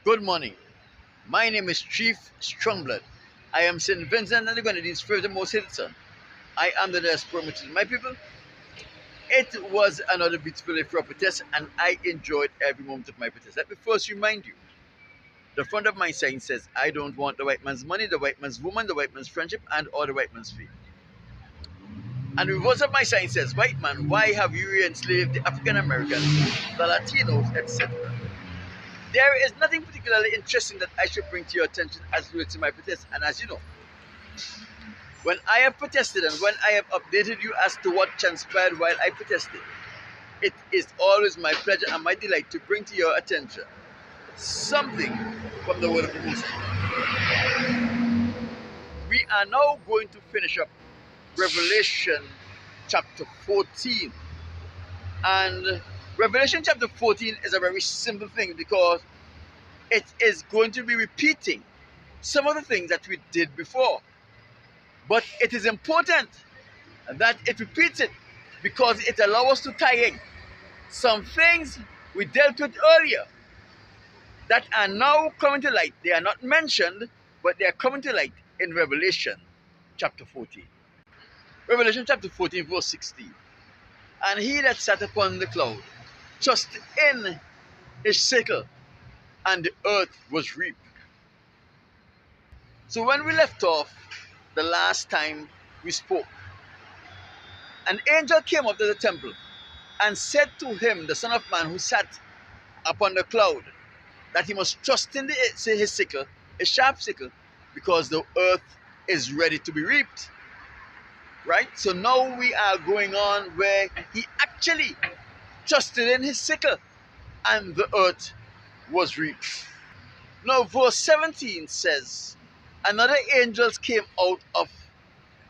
Good morning. My name is Chief Strongblood. I am St. Vincent and the Grenadines' furthermost citizen. I am the diaspora to my people. It was another beautiful day for a protest, and I enjoyed every moment of my protest. Let me first remind you the front of my sign says, I don't want the white man's money, the white man's woman, the white man's friendship, and or the white man's fee. And the reverse of my sign says, white man, why have you enslaved the African Americans, the Latinos, etc.? There is nothing particularly interesting that I should bring to your attention as relates to my protest. And as you know, when I have protested and when I have updated you as to what transpired while I protested, it is always my pleasure and my delight to bring to your attention something from the word of the Most High. We are now going to finish up Revelation chapter 14. And Revelation chapter 14 is a very simple thing because it is going to be repeating some of the things that we did before. But it is important that it repeats it because it allows us to tie in some things we dealt with earlier that are now coming to light. They are not mentioned, but they are coming to light in Revelation chapter 14. Revelation chapter 14 verse 16. And he that sat upon the cloud thrust in his sickle, and the earth was reaped. So when we left off the last time we spoke, an angel came up to the temple and said to him, the Son of Man who sat upon the cloud, that he must trust in his sickle, a sharp sickle, because the earth is ready to be reaped. Right? So now we are going on where he actually trusted in his sickle and the earth was reaped. Now verse 17 says, another angel came out of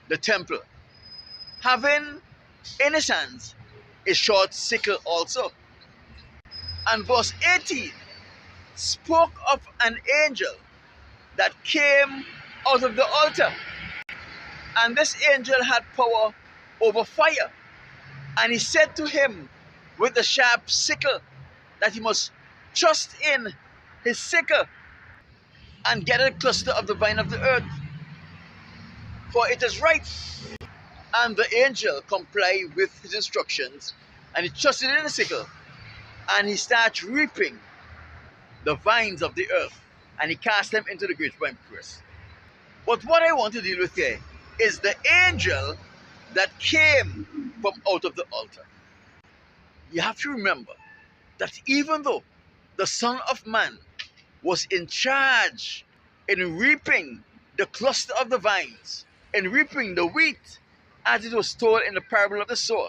the temple, having in his hands a short sickle also. And verse 18 spoke of an angel that came out of the altar. And this angel had power over fire. And he said to him with the sharp sickle that he must trust in his sickle and gather a cluster of the vine of the earth, for it is right. And the angel complied with his instructions, and he trusted in the sickle, and he starts reaping the vines of the earth, and he cast them into the great wine press. But what I want to deal with here is the angel that came from out of the altar. You have to remember that even though the Son of Man was in charge in reaping the cluster of the vines, in reaping the wheat, as it was told in the parable of the sower,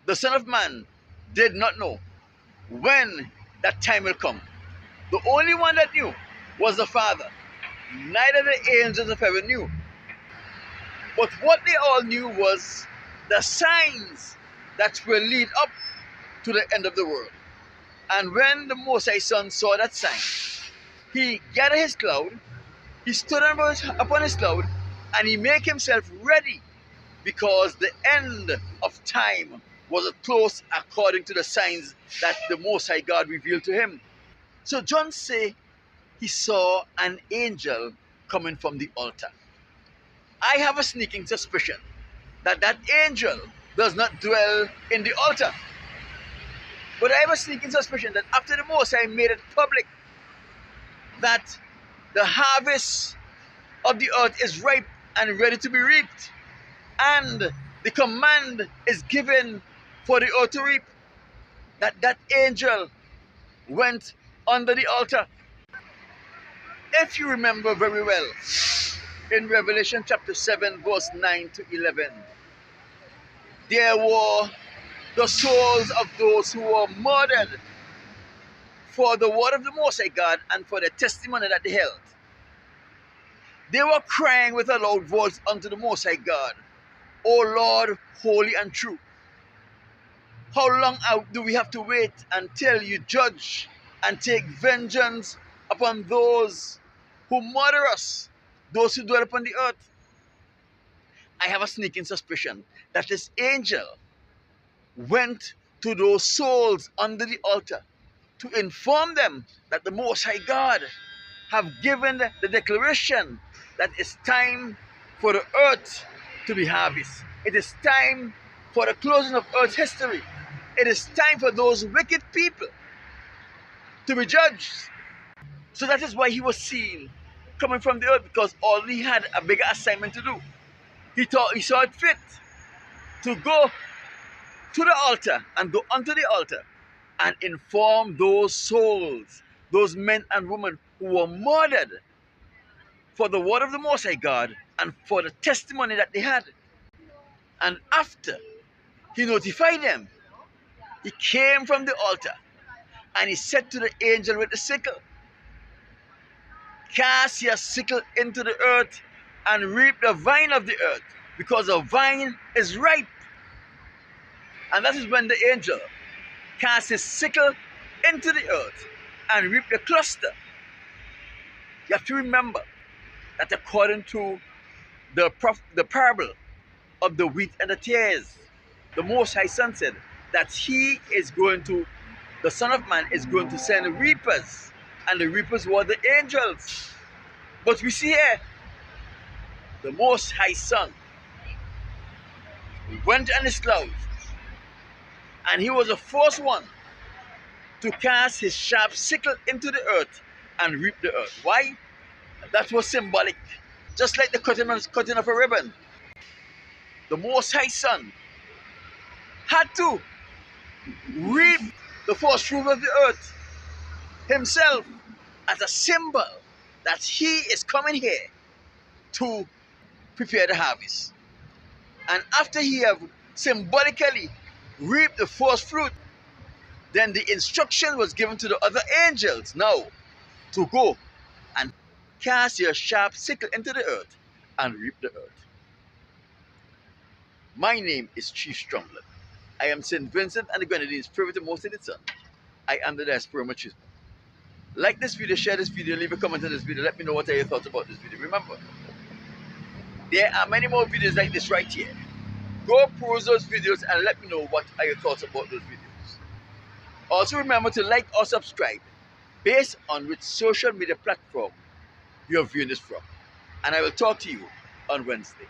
the Son of Man did not know when that time will come. The only one that knew was the Father. Neither the angels of heaven knew. But what they all knew was the signs that will lead up to the end of the world. And when the Most High Son saw that sign, he gathered his cloud, he stood upon his cloud, and he made himself ready because the end of time was close according to the signs that the Most High God revealed to him. So John say he saw an angel coming from the altar. I have a sneaking suspicion that that angel does not dwell in the altar. But I have a sneaking suspicion that after the Most High made it public that the harvest of the earth is ripe and ready to be reaped, and the command is given for the earth to reap, that angel went under the altar. If you remember very well, in Revelation chapter 7 verse 9 to 11, there were the souls of those who were murdered for the word of the Most High God and for the testimony that they held. They were crying with a loud voice unto the Most High God, O Lord, holy and true. How long do we have to wait until you judge and take vengeance upon those who murder us, those who dwell upon the earth? I have a sneaking suspicion that this angel went to those souls under the altar to inform them that the Most High God have given the declaration that it's time for the earth to be harvested. It is time for the closing of earth's history. It is time for those wicked people to be judged. So that is why he was seen coming from the earth, because already had a bigger assignment to do. He saw it fit to go to the altar and go onto the altar and inform those souls, those men and women who were murdered for the word of the Most High God and for the testimony that they had. And after he notified them, he came from the altar and he said to the angel with the sickle, cast your sickle into the earth and reap the vine of the earth, because the vine is ripe. And that is when the angel cast his sickle into the earth and reaped the cluster. You have to remember that according to the parable of the wheat and the tares, the Most High Son said that the Son of Man is going to send reapers, and the reapers were the angels. But we see here, the Most High Son went on his clouds, and he was the first one to cast his sharp sickle into the earth and reap the earth. Why? That was symbolic. Just like the cutting of a ribbon. The Most High Son had to reap the first fruit of the earth himself as a symbol that he is coming here to prepare the harvest. And after he have symbolically reaped the first fruit, then the instruction was given to the other angels now to go and cast your sharp sickle into the earth and reap the earth. My name is Chief Strongland. I am St. Vincent and the Grenadines' favorite and most hated son. I am the Diaspora Machismo. Like this video, share this video, leave a comment on this video. Let me know what are your thoughts about this video. Remember, there are many more videos like this right here. Go peruse those videos and let me know what are your thoughts about those videos. Also remember to like or subscribe based on which social media platform you are viewing this from. And I will talk to you on Wednesday.